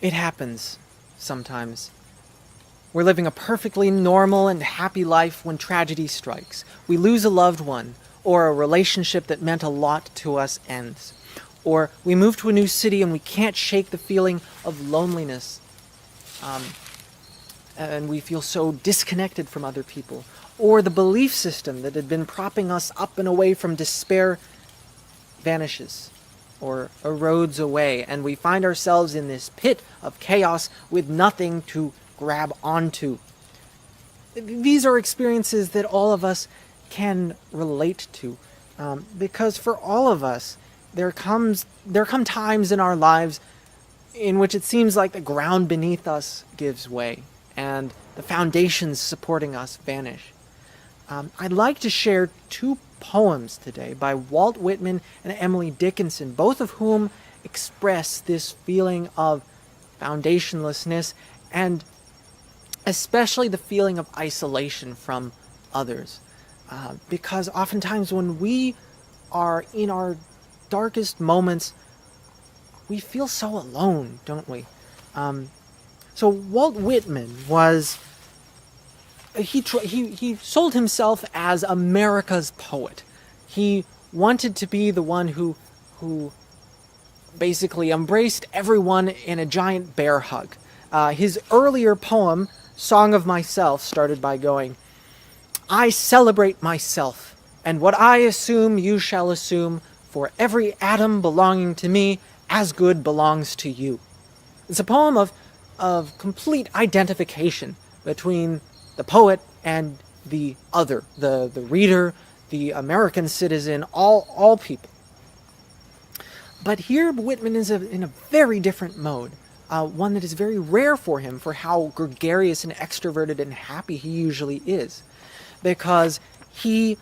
It happens sometimes. We're living a perfectly normal and happy life when tragedy strikes. We lose a loved one, or a relationship that meant a lot to us ends. Or we move to a new city and we can't shake the feeling of loneliness. And we feel so disconnected from other people. Or the belief system that had been propping us up and away from despair vanishes or erodes away, and we find ourselves in this pit of chaos with nothing to grab onto. These are experiences that all of us can relate to, because for all of us, there come times in our lives in which it seems like the ground beneath us gives way, and the foundations supporting us vanish. I'd like to share two poems today by Walt Whitman and Emily Dickinson, both of whom express this feeling of foundationlessness and especially the feeling of isolation from others. Because oftentimes when we are in our darkest moments, we feel so alone, don't we? So Walt Whitman was... He sold himself as America's poet. He wanted to be the one who basically embraced everyone in a giant bear hug. His earlier poem, Song of Myself, started by going, "I celebrate myself, and what I assume you shall assume, for every atom belonging to me as good belongs to you." It's a poem of complete identification between the poet and the other, the reader, the American citizen, all people. But here Whitman is in a very different mode, one that is very rare for him for how gregarious and extroverted and happy he usually is, because he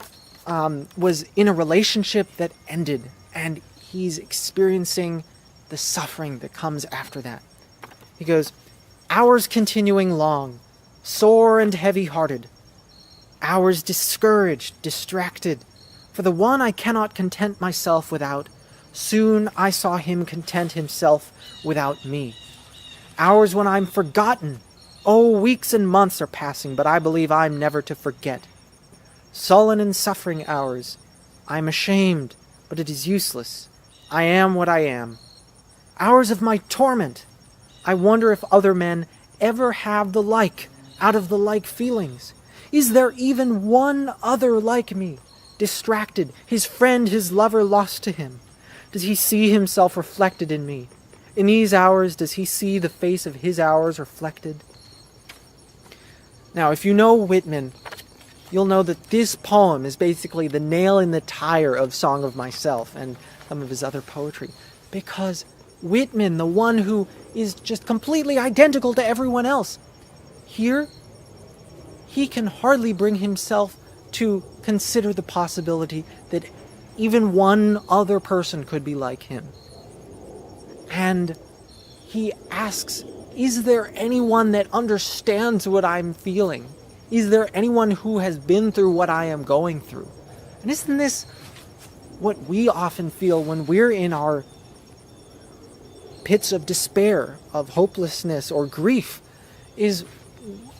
was in a relationship that ended, and he's experiencing the suffering that comes after that. He goes, "Hours continuing long, sore and heavy-hearted, hours discouraged, distracted. For the one I cannot content myself without, soon I saw him content himself without me. Hours when I'm forgotten. Oh, weeks and months are passing, but I believe I'm never to forget. Sullen and suffering hours. I'm ashamed, but it is useless. I am what I am. Hours of my torment. I wonder if other men ever have the like, out of the like feelings. Is there even one other like me, distracted, his friend, his lover lost to him? Does he see himself reflected in me? In these hours, does he see the face of his hours reflected?" Now, if you know Whitman, you'll know that this poem is basically the nail in the tire of Song of Myself and some of his other poetry, because Whitman, the one who is just completely identical to everyone else, here, he can hardly bring himself to consider the possibility that even one other person could be like him. And he asks, is there anyone that understands what I'm feeling? Is there anyone who has been through what I am going through? And isn't this what we often feel when we're in our pits of despair, of hopelessness or grief, is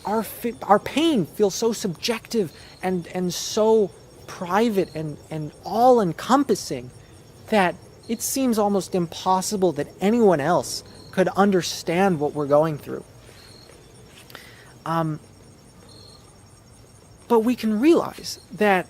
our pain feels so subjective and so private and all-encompassing that it seems almost impossible that anyone else could understand what we're going through. But we can realize that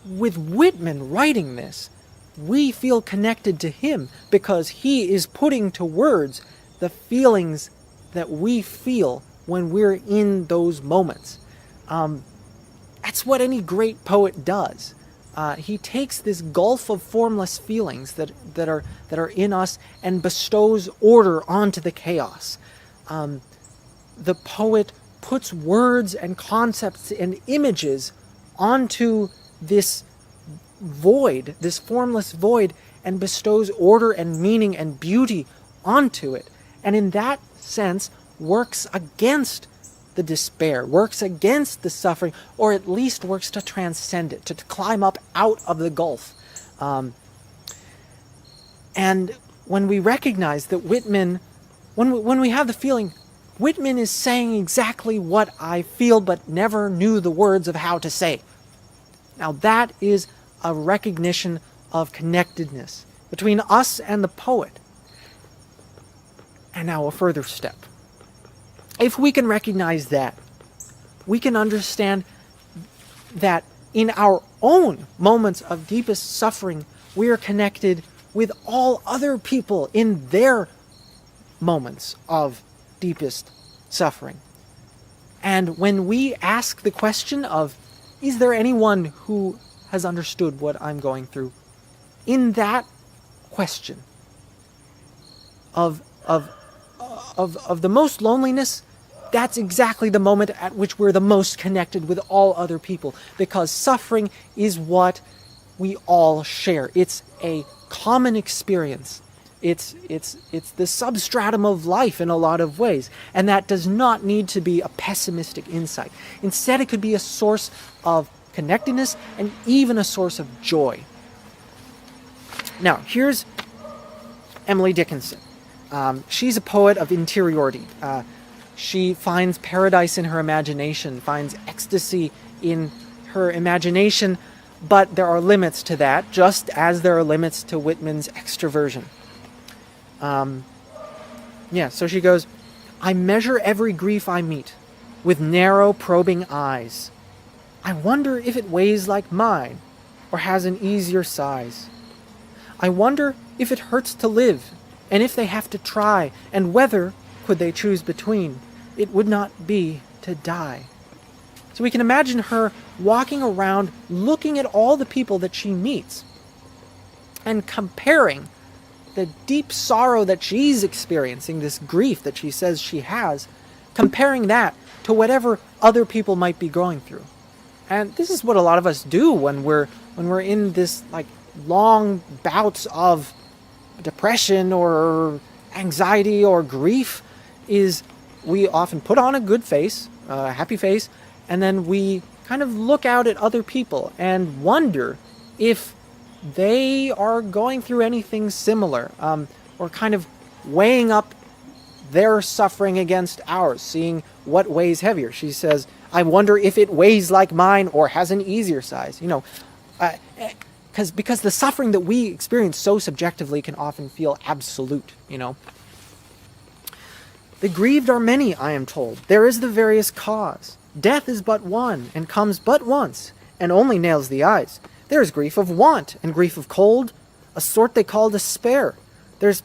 with Whitman writing this, we feel connected to him because he is putting to words the feelings that we feel when we're in those moments. That's what any great poet does. He takes this gulf of formless feelings that are in us and bestows order onto the chaos. The poet puts words and concepts and images onto this void, this formless void, and bestows order and meaning and beauty onto it. And in that sense, works against the despair, works against the suffering, or at least works to transcend it, to climb up out of the gulf. And when we recognize that Whitman When we have the feeling, Whitman is saying exactly what I feel but never knew the words of how to say. Now that is a recognition of connectedness between us and the poet. And now a further step. If we can recognize that, we can understand that in our own moments of deepest suffering, we are connected with all other people in their moments of deepest suffering. And when we ask the question of, is there anyone who has understood what I'm going through? In that question of the most loneliness, that's exactly the moment at which we're the most connected with all other people, because suffering is what we all share. It's a common experience. It's the substratum of life in a lot of ways, and that does not need to be a pessimistic insight. Instead, it could be a source of connectedness and even a source of joy. Now, here's Emily Dickinson. She's a poet of interiority. She finds paradise in her imagination, finds ecstasy in her imagination, but there are limits to that, just as there are limits to Whitman's extroversion. So she goes, I measure every grief I meet with narrow, probing eyes. I wonder if it weighs like mine, or has an easier size. I wonder if it hurts to live, and if they have to try, and whether, could they choose between, it would not be to die. So we can imagine her walking around, looking at all the people that she meets, and comparing the deep sorrow that she's experiencing, this grief that she says she has, comparing that to whatever other people might be going through. And this is what a lot of us do when we're in this long bouts of depression or anxiety or grief, is we often put on a good face, a happy face, and then we kind of look out at other people and wonder if they are going through anything similar, or kind of weighing up their suffering against ours, seeing what weighs heavier. She says, I wonder if it weighs like mine or has an easier size. Because the suffering that we experience so subjectively can often feel absolute, The grieved are many, I am told. There is the various cause. Death is but one, and comes but once, and only nails the eyes. There is grief of want, and grief of cold, a sort they call despair. There's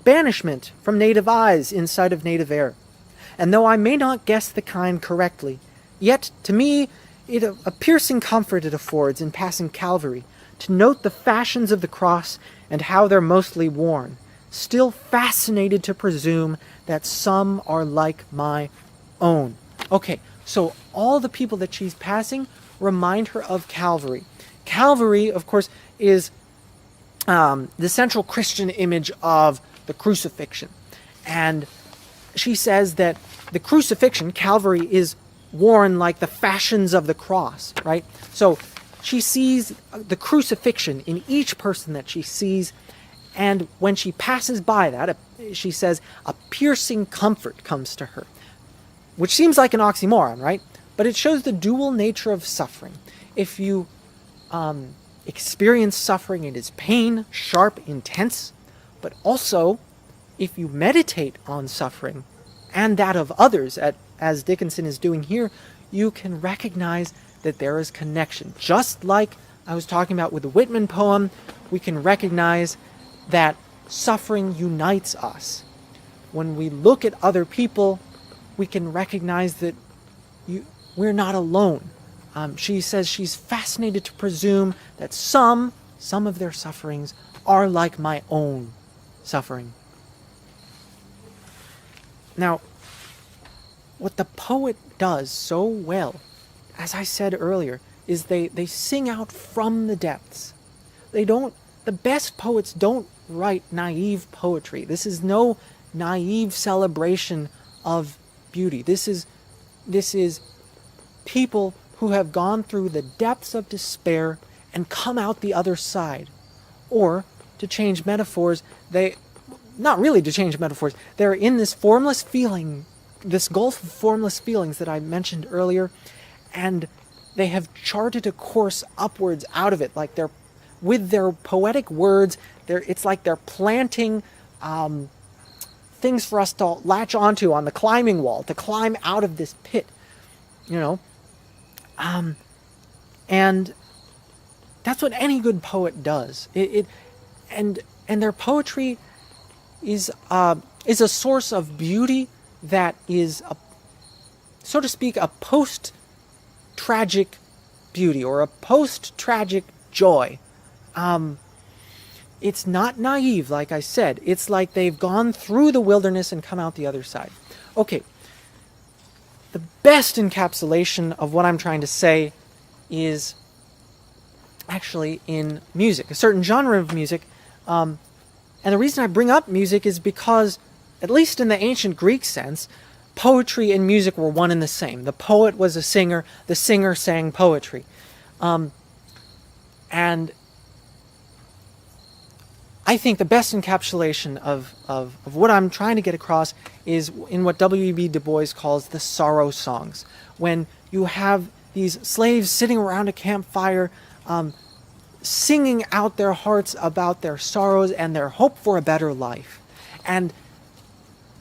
banishment from native eyes in sight of native air. And though I may not guess the kind correctly, yet to me it a piercing comfort it affords in passing Calvary, to note the fashions of the cross and how they're mostly worn, still fascinated to presume that some are like my own. Okay, so all the people that she's passing remind her of Calvary. Calvary, of course, is the central Christian image of the crucifixion. And she says that the crucifixion, Calvary, is worn like the fashions of the cross, right? So she sees the crucifixion in each person that she sees, and when she passes by that, she says a piercing comfort comes to her, which seems like an oxymoron, right? But it shows the dual nature of suffering. If you experience suffering, it is pain, sharp, intense, but also if you meditate on suffering and that of others, as Dickinson is doing here, you can recognize that there is connection. Just like I was talking about with the Whitman poem, we can recognize that suffering unites us. When we look at other people, we can recognize that we're not alone. She says she's fascinated to presume that some of their sufferings are like my own suffering. Now, what the poet does so well, as I said earlier, is they sing out from the depths. The best poets don't write naive poetry. This is no naive celebration of beauty. This is people who have gone through the depths of despair and come out the other side. Or, to change metaphors, not really to change metaphors, they're in this formless feeling, this gulf of formless feelings that I mentioned earlier, and they have charted a course upwards out of it, like they're, with their poetic words, it's like they're planting things for us to latch onto on the climbing wall, to climb out of this pit, you know. And that's what any good poet does. And their poetry is a source of beauty that is, so to speak, a post-tragic beauty, or a post-tragic joy. It's not naive, like I said. It's like they've gone through the wilderness and come out the other side. Okay, the best encapsulation of what I'm trying to say is actually in music, a certain genre of music. And the reason I bring up music is because, at least in the ancient Greek sense, poetry and music were one and the same. The poet was a singer, the singer sang poetry. And I think the best encapsulation of what I'm trying to get across is in what W.E.B. Du Bois calls the sorrow songs. When you have these slaves sitting around a campfire, singing out their hearts about their sorrows and their hope for a better life. And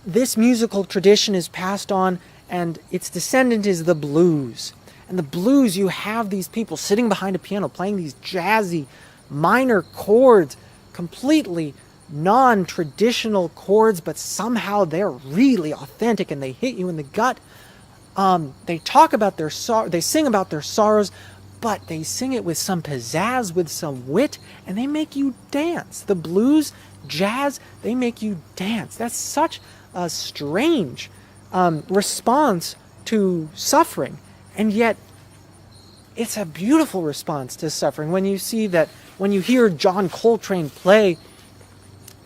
this musical tradition is passed on, and its descendant is the blues. And the blues, you have these people sitting behind a piano playing these jazzy minor chords, completely non-traditional chords, but somehow they're really authentic and they hit you in the gut. They talk about their they sing about their sorrows, but they sing it with some pizzazz, with some wit, and they make you dance. The blues, jazz, they make you dance. That's such a strange response to suffering, and yet it's a beautiful response to suffering. When you see that, when you hear John Coltrane play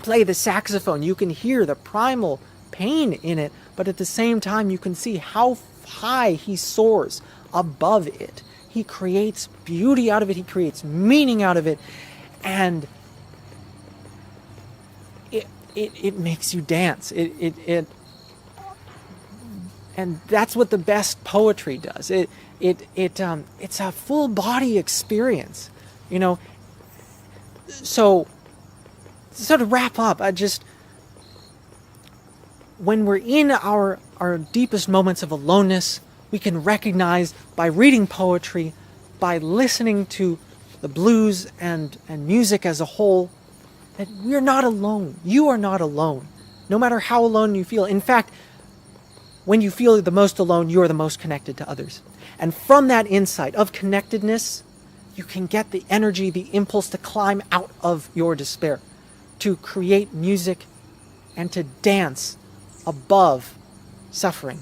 the saxophone, you can hear the primal pain in it, but at the same time you can see how high he soars above it. He creates beauty out of it, he creates meaning out of it, and it makes you dance. And that's what the best poetry does. It's a full body experience, you know. So to wrap up, when we're in our deepest moments of aloneness, we can recognize by reading poetry, by listening to the blues and music as a whole, that we're not alone. You are not alone, no matter how alone you feel. In fact, when you feel the most alone, you are the most connected to others. And from that insight of connectedness, you can get the energy, the impulse to climb out of your despair, to create music, and to dance above suffering.